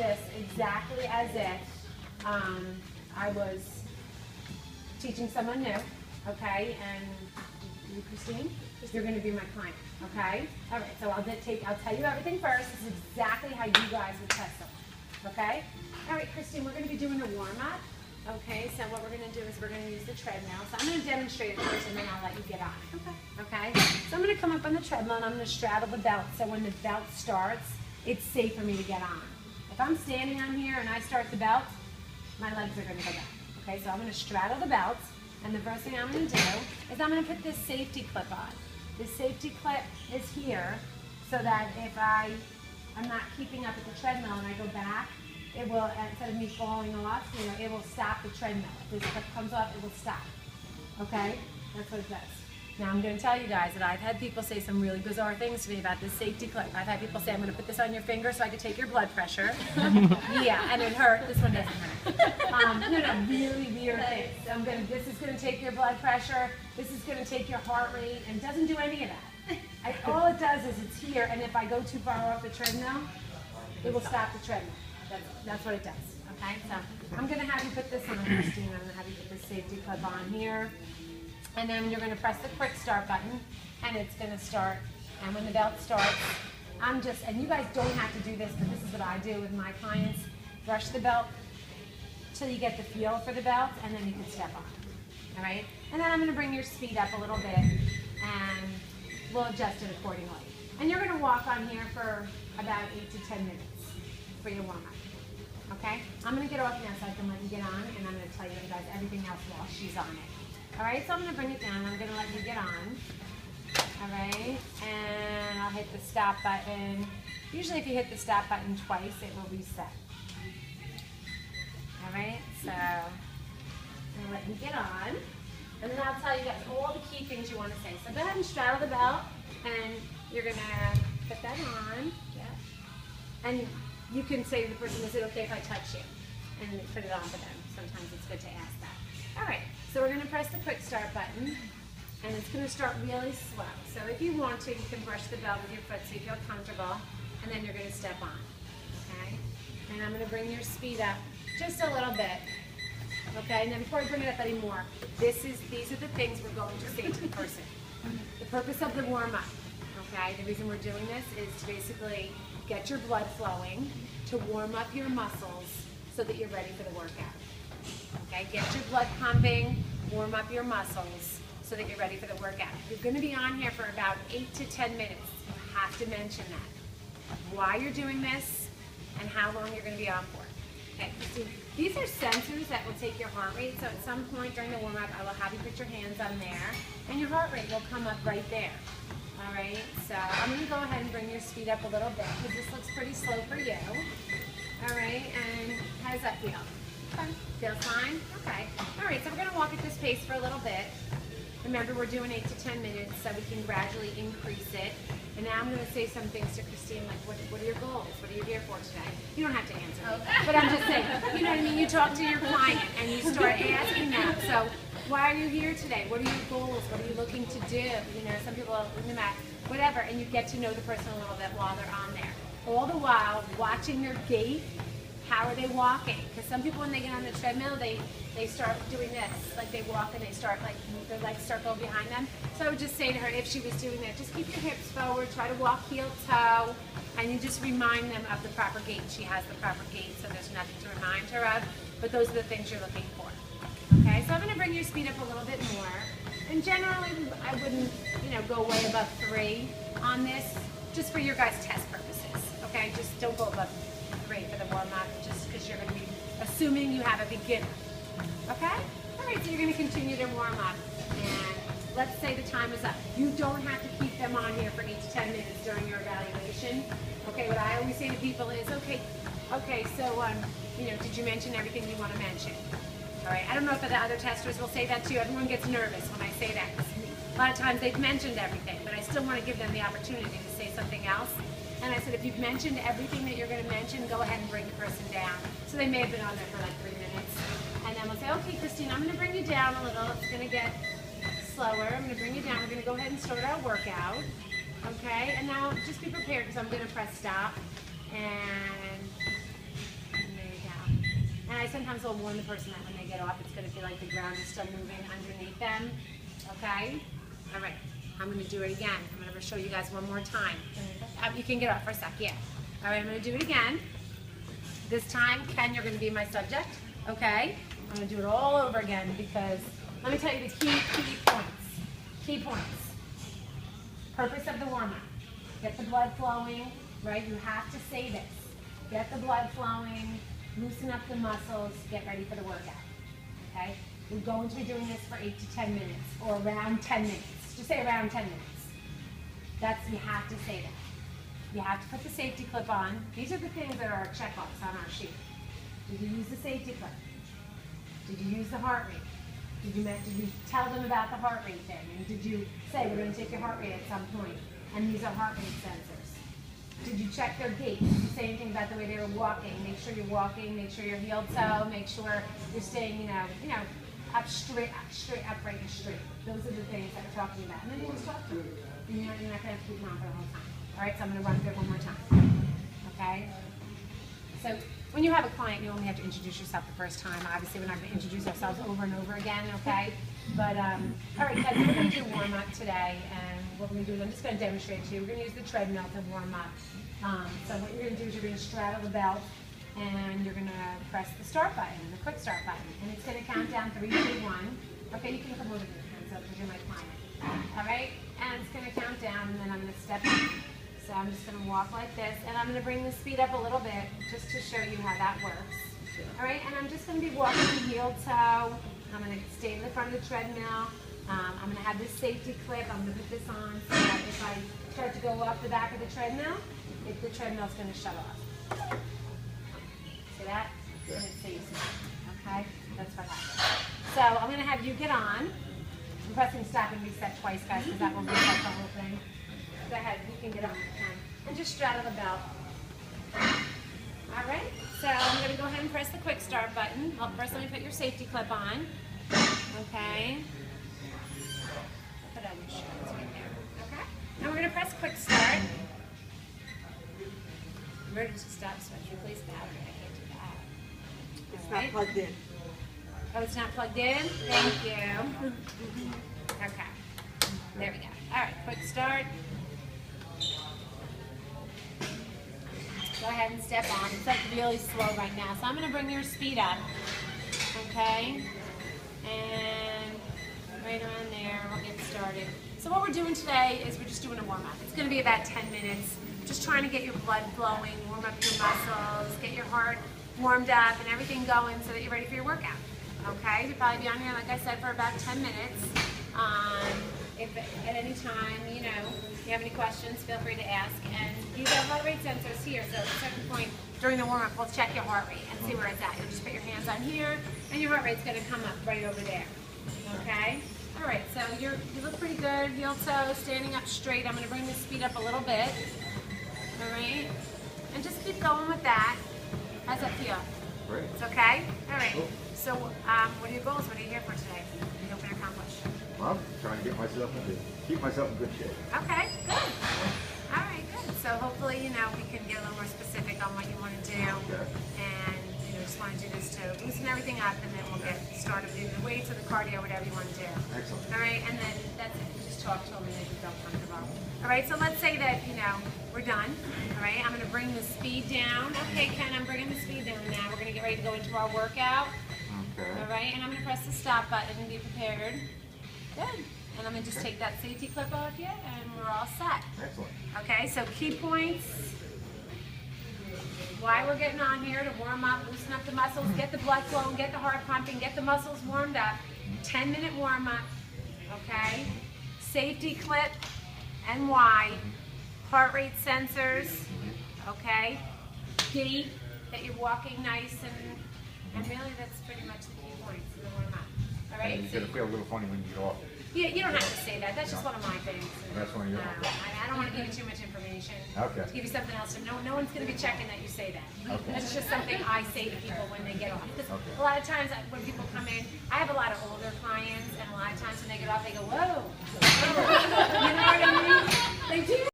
this exactly as if I was teaching someone new, okay? And you, Christine, you're going to be my client, okay? All right, so I'll tell you everything first. This is exactly how you guys would test them, okay? All right, Christine, we're going to be doing a warm-up, okay? So what we're going to do is we're going to use the treadmill. So I'm going to demonstrate it first, and then I'll let you get on it, okay? So I'm going to come up on the treadmill, and I'm going to straddle the belt. So when the belt starts, it's safe for me to get on. If I'm standing on here and I start the belt, my legs are going to go back, okay? So I'm going to straddle the belt, and the first thing I'm going to do is I'm going to put this safety clip on. This safety clip is here so that if I'm not keeping up with the treadmill and I go back, it will, instead of me falling off, it will stop the treadmill. If this clip comes off, it will stop, okay? That's what it does. Now I'm going to tell you guys that I've had people say some really bizarre things to me about this safety clip. I've had people say, I'm going to put this on your finger so I can take your blood pressure. Yeah, and it hurt. This one doesn't hurt. Really weird things. This is going to take your blood pressure. This is going to take your heart rate, and it doesn't do any of that. All it does is it's here, and if I go too far off the treadmill, it will stop the treadmill. That's what it does. Okay, so I'm going to have you put this on, Christine. I'm going to have you put this safety clip on here. And then you're going to press the quick start button, and it's going to start. And when the belt starts, and you guys don't have to do this, but this is what I do with my clients. Brush the belt till you get the feel for the belt, and then you can step on. All right? And then I'm going to bring your speed up a little bit, and we'll adjust it accordingly. And you're going to walk on here for about 8 to 10 minutes for your warm-up. Okay? I'm going to get off now so I can let you get on, and I'm going to tell you guys everything else while she's on it. All right, so I'm going to bring it down. I'm going to let you get on. All right, and I'll hit the stop button. Usually if you hit the stop button twice, it will reset. All right, so I'm going to let you get on. And then I'll tell you guys all the key things you want to say. So go ahead and straddle the belt, and you're going to put that on. Yeah. And you can say to the person, is it okay if I touch you? And put it on for them. Sometimes it's good to ask that. All right, so we're going to press the quick start button, and it's going to start really slow. So if you want to, you can brush the belt with your foot so you feel comfortable, and then you're going to step on, okay? And I'm going to bring your speed up just a little bit, okay? And then before I bring it up anymore, these are the things we're going to say to the person. The purpose of the warm-up, okay? The reason we're doing this is to basically get your blood flowing, to warm up your muscles so that you're ready for the workout. Okay, get your blood pumping, warm up your muscles so that you're ready for the workout. You're going to be on here for about 8 to 10 minutes. You have to mention that. Why you're doing this and how long you're going to be on for. Okay, so these are sensors that will take your heart rate. So at some point during the warm-up, I will have you put your hands on there, and your heart rate will come up right there. All right, so I'm going to go ahead and bring your speed up a little bit because this looks pretty slow for you. All right, and how does that feel? Feels fine? Okay. All right, so we're going to walk at this pace for a little bit. Remember, we're doing 8 to 10 minutes, so we can gradually increase it. And now I'm going to say some things to Christine, like, what are your goals? What are you here for today? You don't have to answer me, but I'm just saying, you know what I mean? You talk to your client, and you start asking them, so why are you here today? What are your goals? What are you looking to do? You know, some people, whatever, and you get to know the person a little bit while they're on there. All the while, watching their gait. How are they walking? Because some people, when they get on the treadmill, they start doing this. Like they walk and they start, like, their legs start going behind them. So I would just say to her, if she was doing that, just keep your hips forward, try to walk heel toe, and you just remind them of the proper gait. She has the proper gait, so there's nothing to remind her of. But those are the things you're looking for. Okay, so I'm going to bring your speed up a little bit more. And generally, I wouldn't, go way above 3 on this, just for your guys' test purposes. Okay, just don't go above 3 for the warm-up, just because you're going to be assuming you have a beginner. Okay? All right, so you're going to continue to warm up. And let's say the time is up. You don't have to keep them on here for 8 to 10 minutes during your evaluation. Okay, what I always say to people is, okay, so, did you mention everything you want to mention? All right, I don't know if the other testers will say that too. Everyone gets nervous when I say that, because a lot of times they've mentioned everything, but I still want to give them the opportunity to say something else. And I said, if you've mentioned everything that you're going to mention, go ahead and bring the person down. So they may have been on there for like 3 minutes. And then we'll say, okay, Christine, I'm going to bring you down a little. It's going to get slower. I'm going to bring you down. We're going to go ahead and start our workout. Okay? And now just be prepared, because I'm going to press stop. And I sometimes will warn the person that when they get off, it's going to feel like the ground is still moving underneath them. Okay? All right. I'm going to do it again. I'm going to show you guys one more time. You can get off for a sec, yeah. All right, I'm going to do it again. This time, Ken, you're going to be my subject. Okay? I'm going to do it all over again because let me tell you the key points. Key points. Purpose of the warm-up. Get the blood flowing, right? You have to say this. Get the blood flowing, loosen up the muscles, get ready for the workout. Okay? We're going to be doing this for 8 to 10 minutes, or around 10 minutes. Just say around 10 minutes. You have to say that. You have to put the safety clip on. These are the things that are check-offs on our sheet. Did you use the safety clip? Did you use the heart rate? Did you tell them about the heart rate thing? And did you say we're going to take your heart rate at some point? And these are heart rate sensors. Did you check their gait? Did you say anything about the way they were walking? Make sure you're walking. Make sure you're heel toe. Make sure you're staying, up straight, upright and straight. Those are the things that we're talking about. And then you just talk to them. You're not going to have to keep them on for the whole time. All right, so I'm going to run through it one more time. Okay? So when you have a client, you only have to introduce yourself the first time. Obviously, we're not going to introduce ourselves over and over again, okay? But, all right, guys, we're going to do warm-up today. And what we're going to do is I'm just going to demonstrate to you. We're going to use the treadmill to warm up. So what you're going to do is you're going to straddle the belt, and you're going to press the start button, the quick start button. And it's going to count down 3, 2, 1. Okay, you can come over to your hands up because you're my client. All right? And it's going to count down, and then I'm going to step in. So I'm just going to walk like this, and I'm going to bring the speed up a little bit just to show you how that works. All right, and I'm just going to be walking heel toe. I'm going to stay in the front of the treadmill. I'm going to have this safety clip. I'm going to put this on so that if I start to go off the back of the treadmill, the treadmill's going to shut off. See that? Okay. And it stays. Okay? That's what happens. So I'm going to have you get on. I'm pressing stop and reset twice, guys, because that will reset the whole thing. Go ahead, you can get on, and just straddle the belt. All right, so I'm going to go ahead and press the quick start button. Well, first let me put your safety clip on. Okay. Put on your shorts right there. Okay. Now we're going to press quick start. Emergency stop switch, replace battery. I can't do that. It's not plugged in. Oh, it's not plugged in? Thank you. Okay. There we go. All right, quick start. Go ahead and step on. It's like really slow right now. So I'm going to bring your speed up. Okay? And right around there, we'll get started. So what we're doing today is we're just doing a warm-up. It's going to be about 10 minutes. Just trying to get your blood flowing, warm up your muscles, get your heart warmed up and everything going so that you're ready for your workout. Okay? You'll probably be on here, like I said, for about 10 minutes. If at any time, you have any questions, feel free to ask. And these are heart rate sensors here. So at a certain point during the warm-up, we'll check your heart rate and see where it's at. You'll just put your hands on here, and your heart rate's going to come up right over there. Okay? All right, so you look pretty good. Heel toe, standing up straight. I'm going to bring the speed up a little bit. All right? And just keep going with that. How's that feel? Great. It's okay? All right. So what are your goals? What are you here for today? What are you hoping to accomplish? Well, trying to keep myself in good shape. Okay, good. All right, good. So hopefully, we can get a little more specific on what you want to do. Okay. And, just want to do this to loosen everything up, and then we'll get started doing the weights or the cardio, whatever you want to do. Excellent. All right, and then that's it. You just talk to them and they can feel comfortable. All right, so let's say that, we're done. All right, I'm going to bring the speed down. Okay, Ken, I'm bringing the speed down now. We're going to get ready to go into our workout. Okay. All right, and I'm going to press the stop button and be prepared. Good. And I'm going to just take that safety clip off you, and we're all set. Excellent. Okay, so key points. Why we're getting on here to warm up, loosen up the muscles, get the blood flowing, get the heart pumping, get the muscles warmed up. 10-minute warm up. Okay. Safety clip and why. Heart rate sensors. Okay. Gait, that you're walking nice, and really that's pretty much the key points of the warm up. All right. And you're going to feel a little funny when you get off. You don't have to say that. That's just one of my things. That's one of your No, I don't want to give you too much information. Okay. To give you something else. No one's going to be checking that you say that. Okay. That's just something I say to people when they get off. Because Okay. a lot of times when people come in, I have a lot of older clients, and a lot of times when they get off, they go, whoa. You know what I mean? They do.